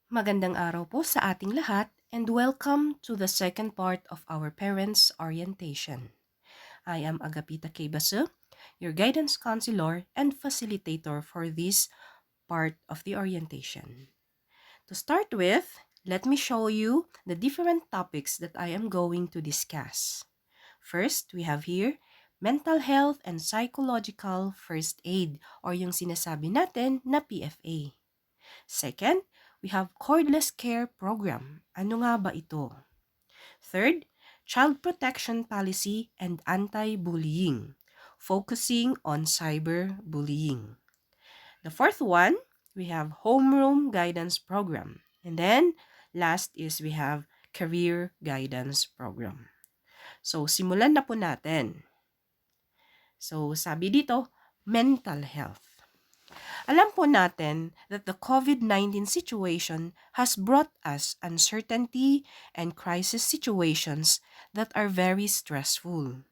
Magandang araw po sa ating lahat and welcome to the second part of our Parents Orientation. I am Agapita K. Basu, your guidance counselor and facilitator for this part of the orientation. To start with, let me show you the different topics that I am going to discuss. First, we have here mental health and psychological first aid or yung sinasabi natin na PFA. Second, we have cordless care program. Ano nga ba ito? Third, child protection policy and anti-bullying, focusing on cyberbullying. The fourth one, we have homeroom guidance program. And then, last is we have career guidance program. So, simulan na po natin. So, sabi dito, mental health. Alam po natin that the COVID-19 situation has brought us uncertainty and crisis situations that are very stressful.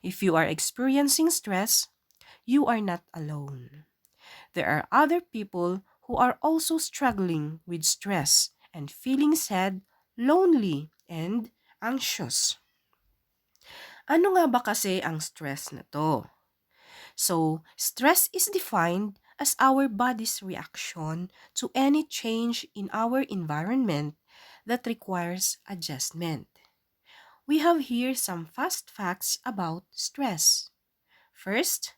If you are experiencing stress, you are not alone. There are other people who are also struggling with stress and feeling sad, lonely, and anxious. Ano nga ba kasi ang stress na to? So, stress is defined as our body's reaction to any change in our environment that requires adjustment. We have here some fast facts about stress. First,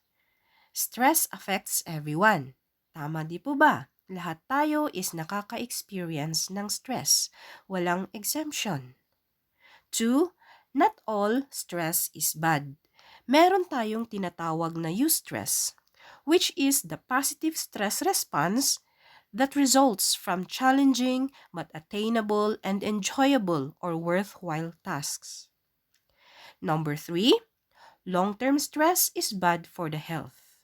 stress affects everyone. Tama di po ba? Lahat tayo is nakaka-experience ng stress. Walang exemption. 2. Not all stress is bad. Meron tayong tinatawag na eustress, which is the positive stress response that results from challenging but attainable and enjoyable or worthwhile tasks. Number 3, long-term stress is bad for the health.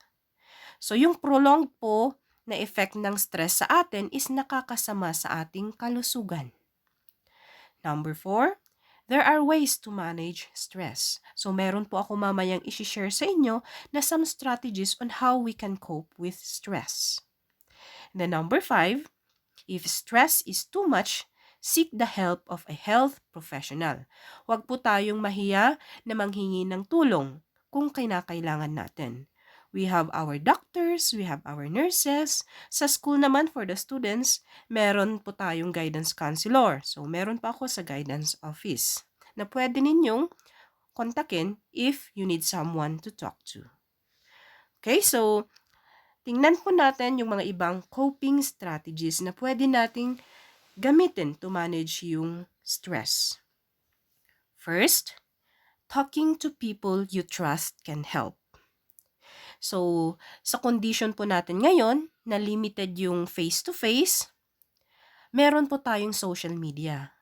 So yung prolonged po na effect ng stress sa atin is nakakasama sa ating kalusugan. Number 4, there are ways to manage stress. So meron po ako mamayang isi-share sa inyo na some strategies on how we can cope with stress. And then number 5, if stress is too much, seek the help of a health professional. Huwag po tayong mahiya na manghingi ng tulong kung kinakailangan natin. We have our doctors, we have our nurses. Sa school naman for the students, meron po tayong guidance counselor. So, meron pa ako sa guidance office na pwede ninyong kontakin if you need someone to talk to. Okay, so tingnan po natin yung mga ibang coping strategies na pwede nating gamitin to manage yung stress. First, talking to people you trust can help. So, sa condition po natin ngayon, na limited yung face-to-face, meron po tayong social media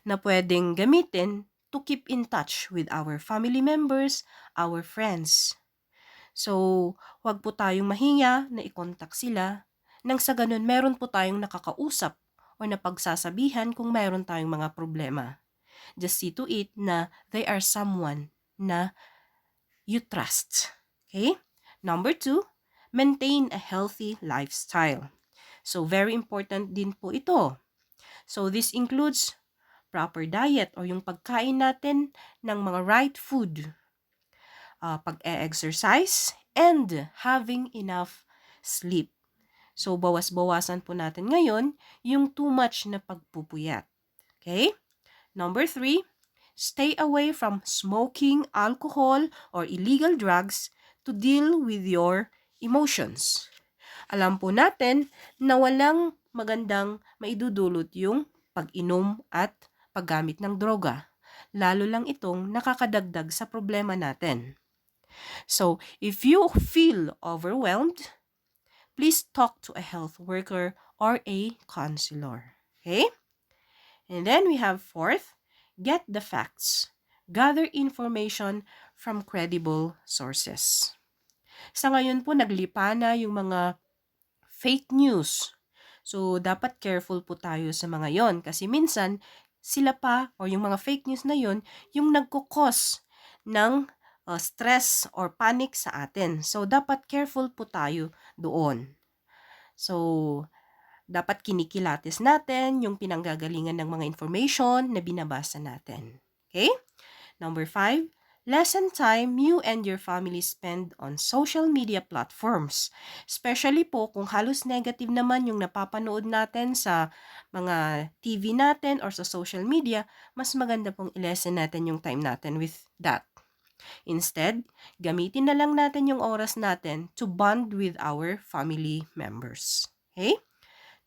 na pwedeng gamitin to keep in touch with our family members, our friends. So, wag po tayong mahiya na i-contact sila nang sa ganun meron po tayong nakakausap o napagsasabihan kung meron tayong mga problema. Just see to it na they are someone na you trust. Okay? Number 2, maintain a healthy lifestyle. So, very important din po ito. So, this includes proper diet o yung pagkain natin ng mga right food, pag-e-exercise, and having enough sleep. So, bawas-bawasan po natin ngayon yung too much na pagpupuyat. Okay? Number 3, stay away from smoking, alcohol, or illegal drugs to deal with your emotions. Alam po natin na walang magandang maidudulot yung pag-inom at paggamit ng droga. Lalo lang itong nakakadagdag sa problema natin. So, if you feel overwhelmed, please talk to a health worker or a counselor. Okay? And then we have fourth, get the facts. Gather information from credible sources. Sa ngayon po, naglipa na yung mga fake news. So, dapat careful po tayo sa mga yon kasi minsan, sila pa or yung mga fake news na yon yung nagkukos ng stress or panic sa atin. So, dapat careful po tayo doon. So, Dapat kinikilatis natin yung pinanggagalingan ng mga information na binabasa natin. Okay? Number 5, lessen time you and your family spend on social media platforms. Especially po kung halos negative naman yung napapanood natin sa mga TV natin or sa social media, mas maganda pong i-lessen natin yung time natin with that. Instead, gamitin na lang natin yung oras natin to bond with our family members. Okay?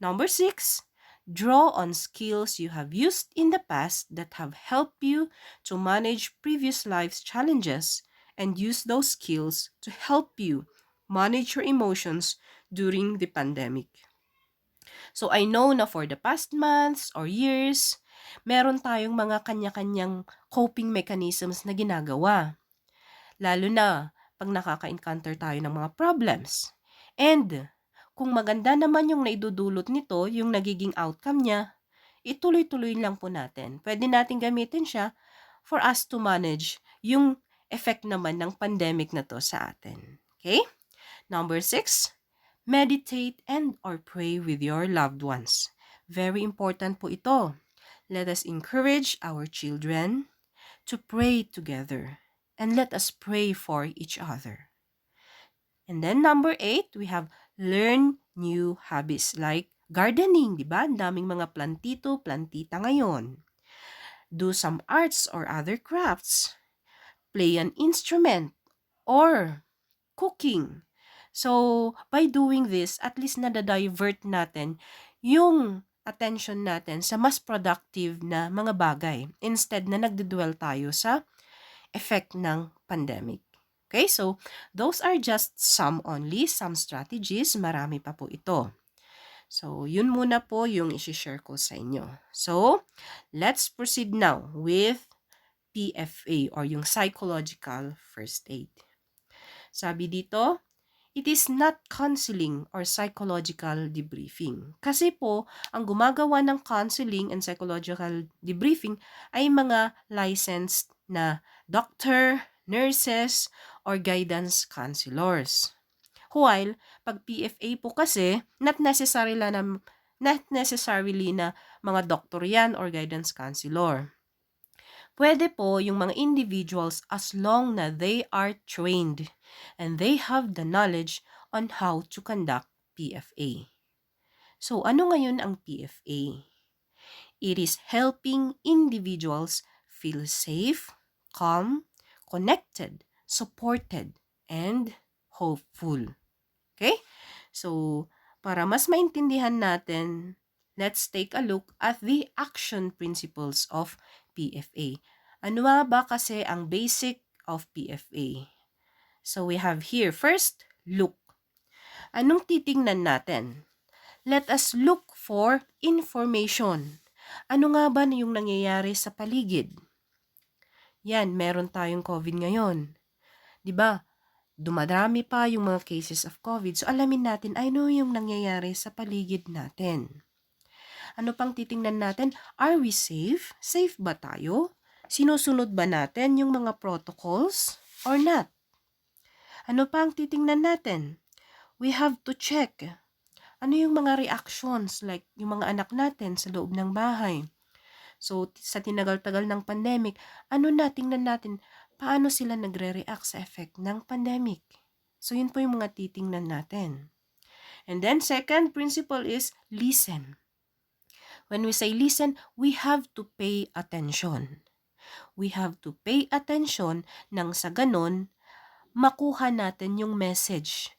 Number 6, draw on skills you have used in the past that have helped you to manage previous life's challenges and use those skills to help you manage your emotions during the pandemic. So I know na for the past months or years, meron tayong mga kanya-kanyang coping mechanisms na ginagawa. Lalo na pag nakaka-encounter tayo ng mga problems. And kung maganda naman yung naidudulot nito, yung nagiging outcome niya, ituloy-tuloy lang po natin. Pwede natin gamitin siya for us to manage yung effect naman ng pandemic na to sa atin. Okay? Number 6, meditate and or pray with your loved ones. Very important po ito. Let us encourage our children to pray together and let us pray for each other. And then number 8, we have learn new hobbies like gardening, di ba? Daming mga plantito, plantita ngayon. Do some arts or other crafts. Play an instrument or cooking. So, by doing this, at least nada-divert natin yung attention natin sa mas productive na mga bagay instead na nagdudwell tayo sa effect ng pandemic. Okay, so those are just some only, some strategies. Marami pa po ito. So, yun muna po yung isi-share ko sa inyo. So, let's proceed now with PFA or yung psychological first aid. Sabi dito, it is not counseling or psychological debriefing. Kasi po, ang gumagawa ng counseling and psychological debriefing ay mga licensed na doctor, nurses, or guidance counselors. While, pag PFA po kasi, not necessarily na mga doktor yan or guidance counselor. Pwede po yung mga individuals as long na they are trained and they have the knowledge on how to conduct PFA. So, ano ngayon ang PFA? It is helping individuals feel safe, calm, connected, supported, and hopeful. Okay? So, para mas maintindihan natin, let's take a look at the action principles of PFA. Ano ba kasi ang basic of PFA? So, we have here, first, look. Anong titingnan natin? Let us look for information. Ano nga ba yung nangyayari sa paligid? Yan, meron tayong COVID ngayon. 'Di ba? Dumadami pa yung mga cases of COVID. So, alamin natin, ano yung nangyayari sa paligid natin. Ano pang titingnan natin? Are we safe? Safe ba tayo? Sinusunod ba natin yung mga protocols or not? Ano pang titingnan natin? We have to check. Ano yung mga reactions like yung mga anak natin sa loob ng bahay? So, sa tinagal-tagal ng pandemic, tingnan natin paano sila nagre-react sa effect ng pandemic. So, yun po yung mga titingnan natin. And then, second principle is listen. When we say listen, we have to pay attention. We have to pay attention nang sa ganon, makuha natin yung message.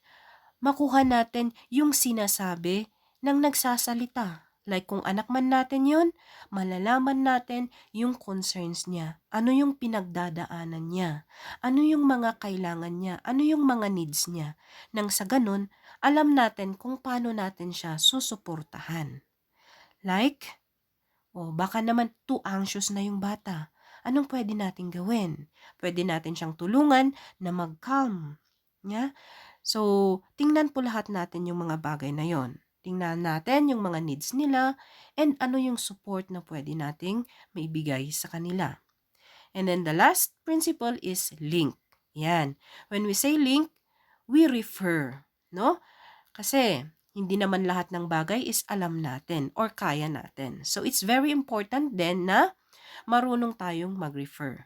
Makuha natin yung sinasabi ng nagsasalita. Like kung anak man natin yun, malalaman natin yung concerns niya. Ano yung pinagdadaanan niya? Ano yung mga kailangan niya? Ano yung mga needs niya? Nang sa ganun, alam natin kung paano natin siya susuportahan. Like, baka naman too anxious na yung bata. Anong pwede natin gawin? Pwede natin siyang tulungan na mag-calm. Yeah? So, tingnan po lahat natin yung mga bagay na yon. Tingnan natin yung mga needs nila and ano yung support na pwede nating maibigay sa kanila. And then the last principle is link. Yan. When we say link, we refer, no? Kasi hindi naman lahat ng bagay is alam natin or kaya natin. So, it's very important din na marunong tayong mag-refer.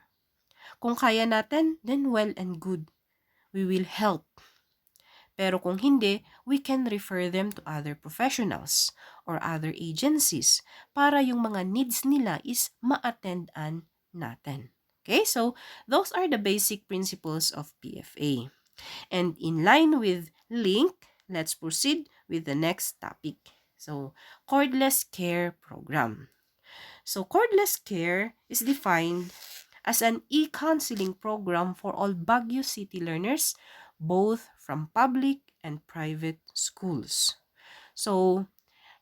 Kung kaya natin, then well and good. We will help. Pero kung hindi, we can refer them to other professionals or other agencies para yung mga needs nila is ma-attendan natin. Okay, so those are the basic principles of PFA. And in line with link, let's proceed with the next topic. So, cordless care program. So, cordless care is defined as an e-counseling program for all Baguio City learners, both from public and private schools. So,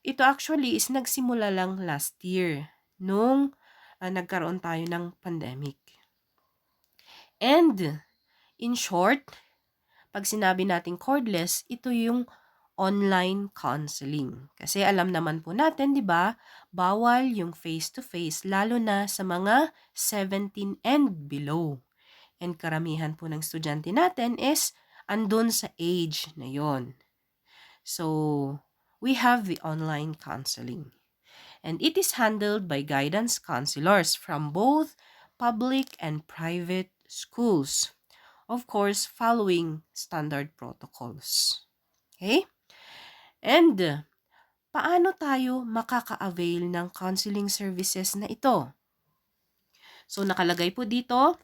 ito actually is nagsimula lang last year nung nagkaroon tayo ng pandemic. And, in short, pag sinabi nating cordless, ito yung online counseling. Kasi alam naman po natin, di ba, bawal yung face-to-face, lalo na sa mga 17 and below. And karamihan po ng estudyante natin is andun sa age na yon. So, we have the online counseling. And it is handled by guidance counselors from both public and private schools. Of course, following standard protocols. Okay? And paano tayo makaka-avail ng counseling services na ito? So, nakalagay po dito,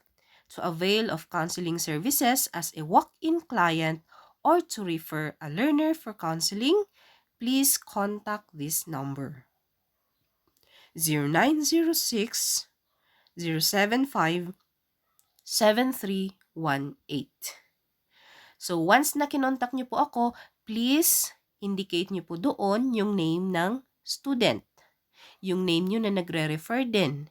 to avail of counseling services as a walk-in client or to refer a learner for counseling, please contact this number. 0906 075 7318. So, once na kinontak niyo po ako, please indicate niyo po doon yung name ng student. Yung name niyo na nagre-refer din.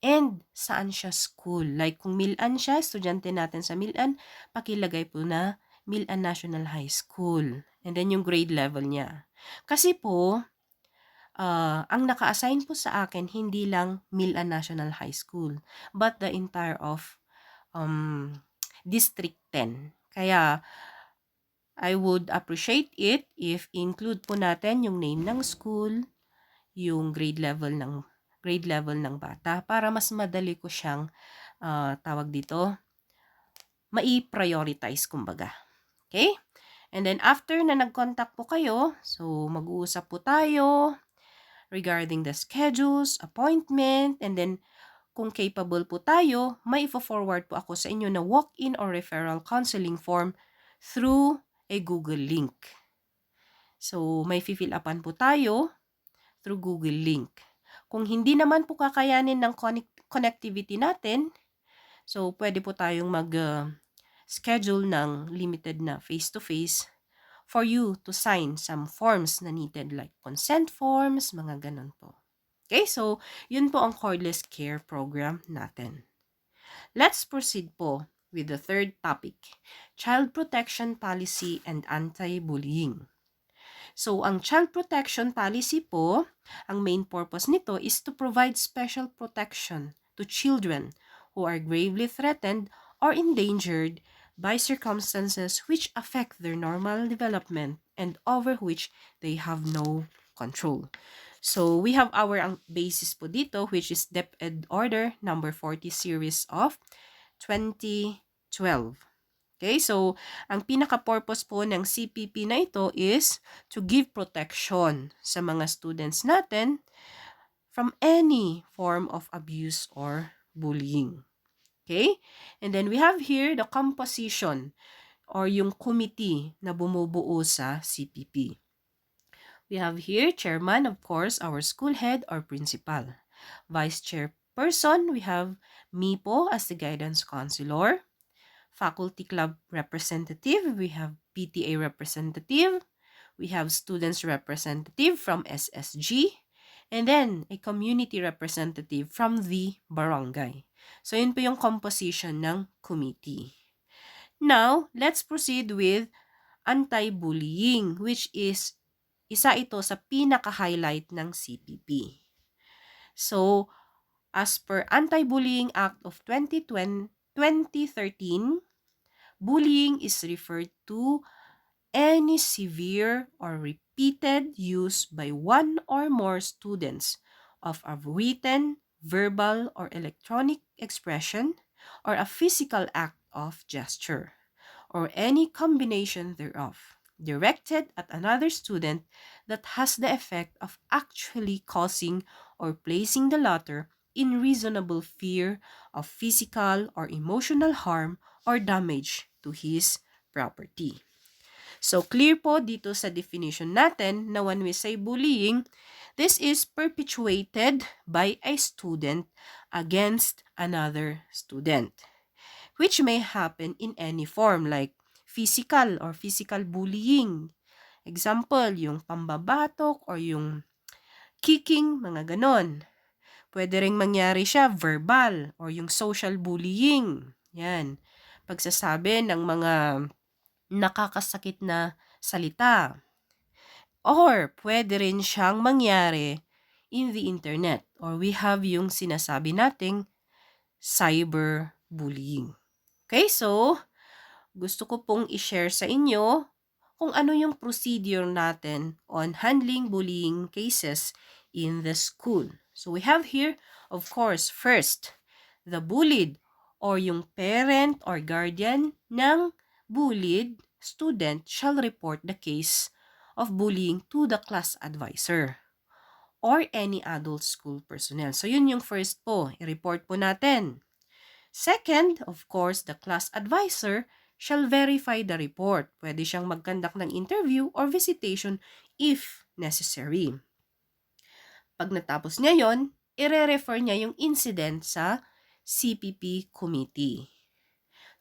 And saan siya school. Like kung MiLAN siya, estudyante natin sa MiLAN, pakilagay po na MiLAN National High School. And then yung grade level niya. Kasi po, ang naka-assign po sa akin, hindi lang MiLAN National High School, but the entire of District 10. Kaya, I would appreciate it if include po natin yung name ng school, yung grade level ng bata para mas madali ko siyang tawag dito, mai-prioritize kumbaga. Okay? And then after na nag-contact po kayo, so mag-uusap po tayo regarding the schedules, appointment, and then kung capable po tayo, may i-forward po ako sa inyo na walk-in or referral counseling form through a Google link. So, may fill upan po tayo through Google link. Kung hindi naman po kakayanin ng connectivity natin, so pwede po tayong mag-schedule ng limited na face-to-face for you to sign some forms na needed like consent forms, mga ganun po. Okay, so yun po ang cordless care program natin. Let's proceed po with the third topic, child protection policy and anti-bullying. So, ang child protection policy po, ang main purpose nito is to provide special protection to children who are gravely threatened or endangered by circumstances which affect their normal development and over which they have no control. So, we have our basis po dito, which is DepEd Order number 40 series of 2012. Okay, so ang pinaka-purpose po ng CPP na ito is to give protection sa mga students natin from any form of abuse or bullying. Okay, and then we have here the composition or yung committee na bumubuo sa CPP. We have here chairman, of course, our school head or principal. Vice chairperson, we have me po as the guidance counselor. Faculty club representative, we have PTA representative, we have students representative from SSG, and then a community representative from the barangay. So, yun po yung composition ng committee. Now, let's proceed with anti-bullying, which is isa ito sa pinaka-highlight ng CPP. So, as per Anti-Bullying Act of 2013, bullying is referred to any severe or repeated use by one or more students of a written, verbal, or electronic expression, or a physical act of gesture, or any combination thereof, directed at another student that has the effect of actually causing or placing the latter in reasonable fear of physical or emotional harm or damage to his property. So, clear po dito sa definition natin na when we say bullying, this is perpetuated by a student against another student, which may happen in any form like physical or physical bullying. Example, yung pambabatok or yung kicking, mga ganon. Pwede ring mangyari siya verbal or yung social bullying. Yan. Pagsasabi ng mga nakakasakit na salita. Or pwede rin siyang mangyari in the internet, or we have yung sinasabi nating cyberbullying. Okay, so gusto ko pong i-share sa inyo kung ano yung procedure natin on handling bullying cases in the school. So we have here, of course, first, the bullied or yung parent or guardian ng bullied student shall report the case of bullying to the class advisor or any adult school personnel. So yun yung first po, i-report po natin. Second, of course, the class advisor shall verify the report. Pwede siyang mag-conduct ng interview or visitation if necessary. Pag natapos niya yon, i-refer niya yung incident sa CPP committee.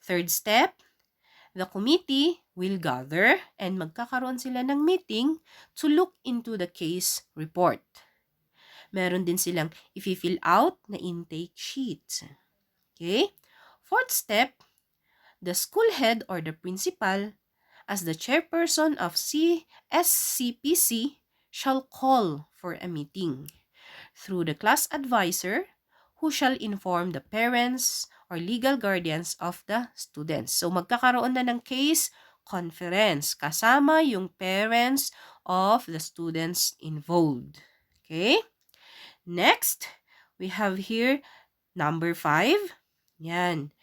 Third step, the committee will gather and magkakaroon sila ng meeting to look into the case report. Meron din silang i-fill out na intake sheet. Okay? Fourth step, the school head or the principal, as the chairperson of SCPC, shall call for a meeting through the class advisor who shall inform the parents or legal guardians of the students. So magkakaroon na ng case conference kasama yung parents of the students involved. Okay? Next, we have here number 5. Yan.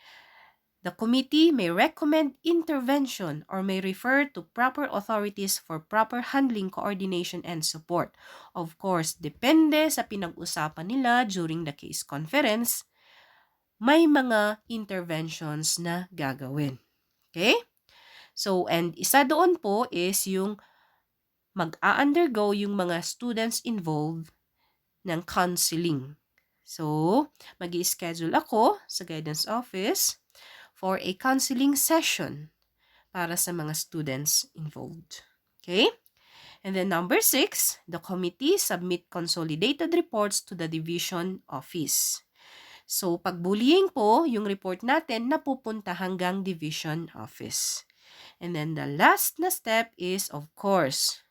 The committee may recommend intervention or may refer to proper authorities for proper handling, coordination, and support. Of course, depende sa pinag-usapan nila during the case conference, may mga interventions na gagawin. Okay? So, and isa doon po is yung mag-a-undergo yung mga students involved ng counseling. So, mag-i-schedule ako sa guidance office for a counseling session para sa mga students involved. Okay? And then number 6, the committee submit consolidated reports to the division office. So, pag bullying po, yung report natin napupunta hanggang division office. And then the last na step is, of course,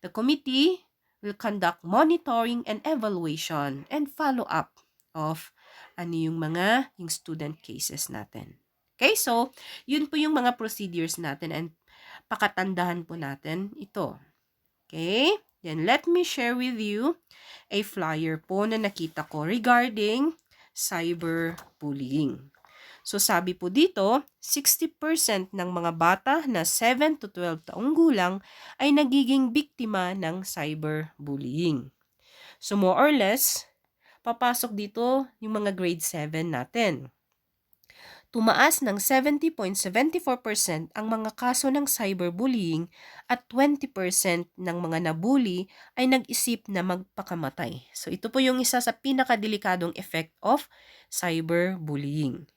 the committee will conduct monitoring and evaluation and follow-up of yung student cases natin. Okay, so yun po yung mga procedures natin and pakatandahan po natin ito. Okay, then let me share with you a flyer po na nakita ko regarding cyberbullying. So sabi po dito, 60% ng mga bata na 7 to 12 taong gulang ay nagiging biktima ng cyberbullying. So more or less, papasok dito yung mga grade 7 natin. Tumaas ng 70.74% ang mga kaso ng cyberbullying at 20% ng mga nabully ay nag-isip na magpakamatay. So ito po yung isa sa pinakadelikadong effect of cyberbullying.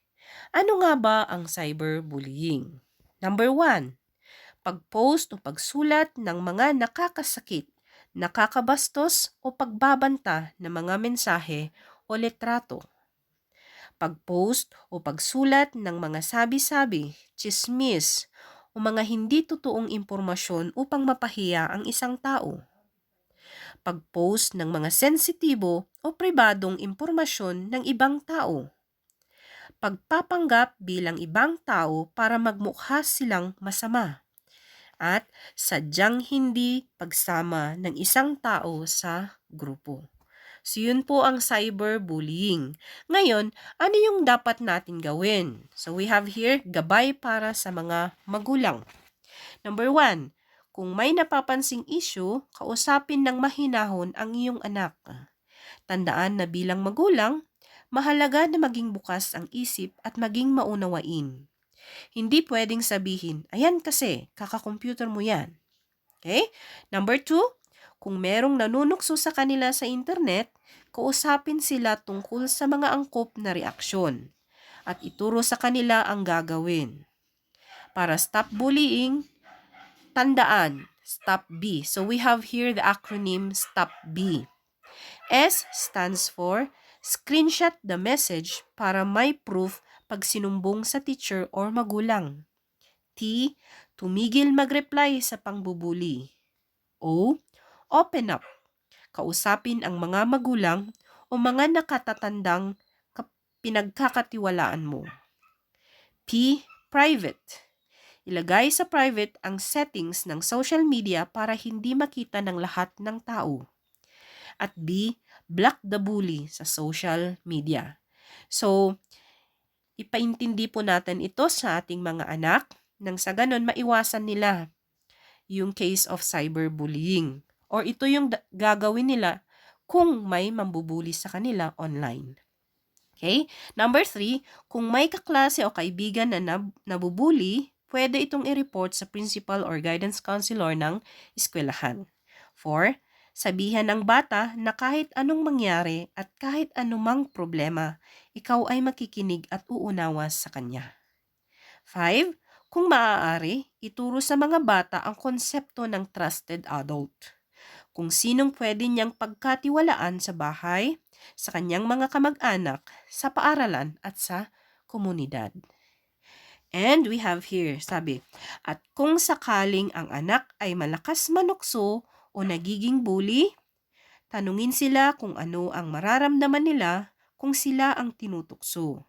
Ano nga ba ang cyberbullying? Number 1, pag-post o pagsulat ng mga nakakasakit, nakakabastos o pagbabanta ng mga mensahe o litrato. Pag-post o pagsulat ng mga sabi-sabi, tsismis o mga hindi totoong impormasyon upang mapahiya ang isang tao. Pag-post ng mga sensitibo o pribadong impormasyon ng ibang tao. Pagpapanggap bilang ibang tao para magmukha silang masama. at sadyang hindi pagsama ng isang tao sa grupo. So, yun po ang cyberbullying. Ngayon, ano yung dapat natin gawin? So, we have here gabay para sa mga magulang. Number 1, kung may napapansing issue, kausapin ng mahinahon ang iyong anak. Tandaan na bilang magulang, mahalaga na maging bukas ang isip at maging maunawain. Hindi pwedeng sabihin, ayan kasi, kaka-computer mo yan. Okay? Number 2, kung merong nanunukso sa kanila sa internet, kausapin sila tungkol sa mga angkop na reaksyon at ituro sa kanila ang gagawin. Para stop bullying, tandaan, stop B. So we have here the acronym stop B. S stands for screenshot the message para may proof pag sinumbong sa teacher or magulang. T, tumigil mag-reply sa pangbubuli. O, open up. Kausapin ang mga magulang o mga nakatatandang pinagkakatiwalaan mo. P, private. Ilagay sa private ang settings ng social media para hindi makita ng lahat ng tao. At B, block the bully sa social media. So, ipaintindi po natin ito sa ating mga anak nang sa ganon maiwasan nila yung case of cyberbullying. Or ito yung gagawin nila kung may mambubuli sa kanila online. Okay? Number 3, kung may kaklase o kaibigan na nabubuli, pwede itong i-report sa principal or guidance counselor ng eskwelahan. 4, sabihan ng bata na kahit anong mangyari at kahit anumang problema, ikaw ay makikinig at uunawa sa kanya. 5, kung maaari, ituro sa mga bata ang konsepto ng trusted adult. Kung sinong pwede niyang pagkatiwalaan sa bahay, sa kanyang mga kamag-anak, sa paaralan at sa komunidad. And we have here, sabi, at kung sakaling ang anak ay malakas manukso o nagiging bully, tanungin sila kung ano ang mararamdaman nila kung sila ang tinutukso.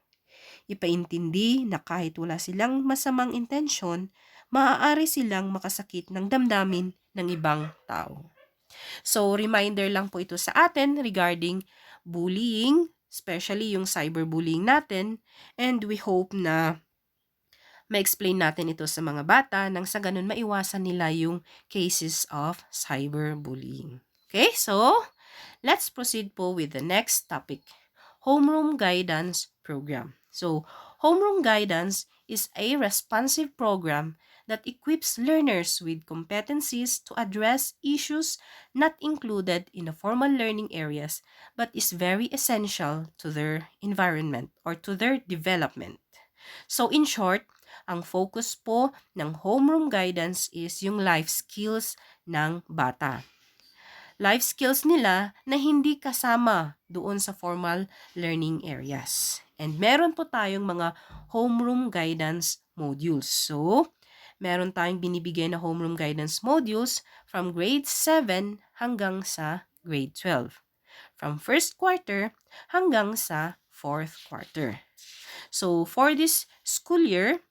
Ipaintindi na kahit wala silang masamang intensyon, maaari silang makasakit ng damdamin ng ibang tao. So, reminder lang po ito sa atin regarding bullying, especially yung cyberbullying natin, and we hope na ma-explain natin ito sa mga bata nang sa ganun maiwasan nila yung cases of cyberbullying. Okay, so let's proceed po with the next topic, Homeroom Guidance Program. So, Homeroom Guidance is a responsive program that equips learners with competencies to address issues not included in the formal learning areas but is very essential to their environment or to their development. So, in short, ang focus po ng homeroom guidance is yung life skills ng bata. Life skills nila na hindi kasama doon sa formal learning areas. And meron po tayong mga homeroom guidance modules. So, meron tayong binibigay na homeroom guidance modules from grade 7 hanggang sa grade 12. From first quarter hanggang sa fourth quarter. So, for this school year,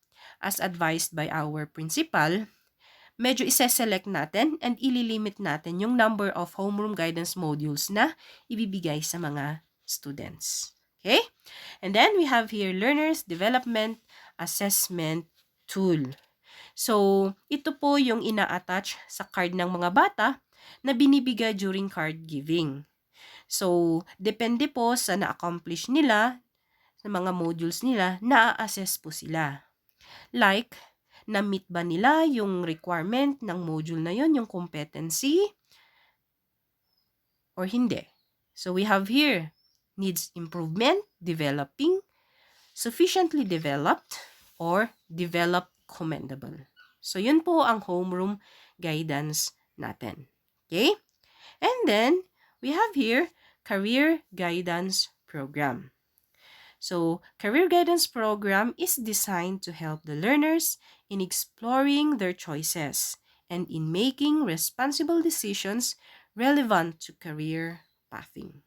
as advised by our principal, medyo isa-select natin and ililimit natin yung number of homeroom guidance modules na ibibigay sa mga students. Okay? And then we have here Learners Development Assessment Tool. So, ito po yung ina-attach sa card ng mga bata na binibigay during card giving. So, depende po sa na-accomplish nila, sa mga modules nila, na-assess po sila. Like, na-meet ba nila yung requirement ng module na yon, yung competency, or hindi? So, we have here, needs improvement, developing, sufficiently developed, or developed commendable. So, yun po ang homeroom guidance natin. Okay? And then, we have here, career guidance program. So, Career Guidance Program is designed to help the learners in exploring their choices and in making responsible decisions relevant to career pathing.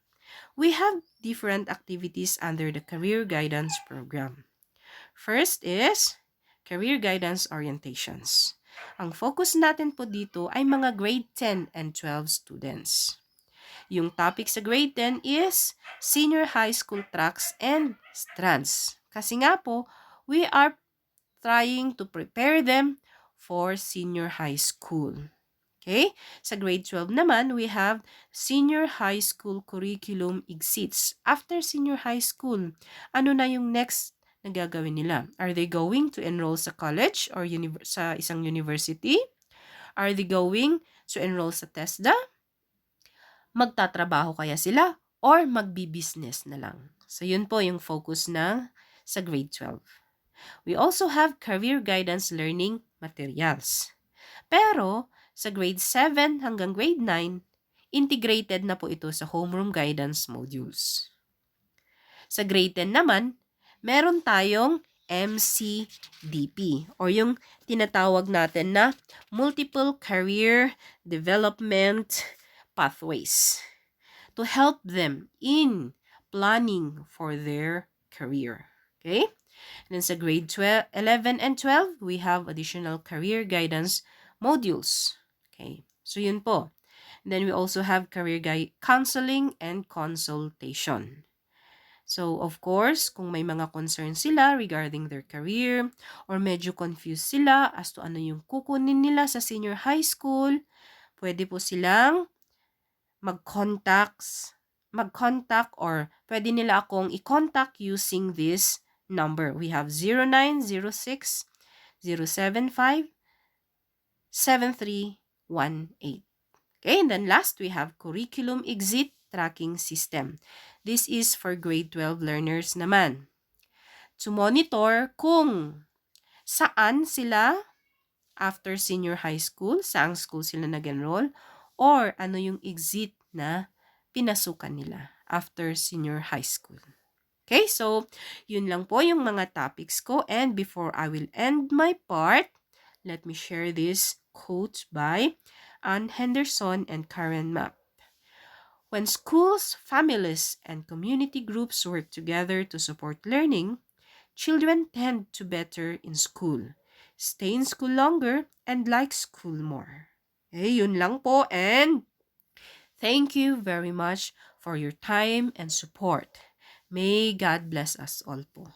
We have different activities under the Career Guidance Program. First is Career Guidance Orientations. Ang focus natin po dito ay mga grade 10 and 12 students. Yung topic sa grade 10 is senior high school tracks and strands. Kasi nga po, we are trying to prepare them for senior high school. Okay? Sa grade 12 naman, we have senior high school curriculum exits. After senior high school, ano na yung next na gagawin nila? Are they going to enroll sa college or sa isang university? Are they going to enroll sa TESDA? Magtatrabaho kaya sila or magbi-business na lang? So, yun po yung focus na sa grade 12. We also have career guidance learning materials. Pero, sa grade 7 hanggang grade 9, integrated na po ito sa homeroom guidance modules. Sa grade 10 naman, meron tayong MCDP or yung tinatawag natin na Multiple Career Development Pathways to help them in planning for their career. Okay? And then sa grade 11 and 12, we have additional career guidance modules. Okay, so yun po. And then we also have career counseling and consultation. So, of course, kung may mga concerns sila regarding their career or medyo confused sila as to ano yung kukunin nila sa senior high school, pwede po silang mag-contact or pwede nila akong i-contact using this number. We have 0906 075 7318. Okay, and then last we have curriculum exit tracking system. This is for grade 12 learners naman. To monitor kung saan sila after senior high school, saang school sila nag-enroll, or ano yung exit na pinasukan nila after senior high school. Okay, so yun lang po yung mga topics ko. And before I will end my part, let me share this quote by Ann Henderson and Karen Mapp. When schools, families, and community groups work together to support learning, children tend to better in school, stay in school longer, and like school more. Okay, yun lang po, and thank you very much for your time and support. May God bless us all po.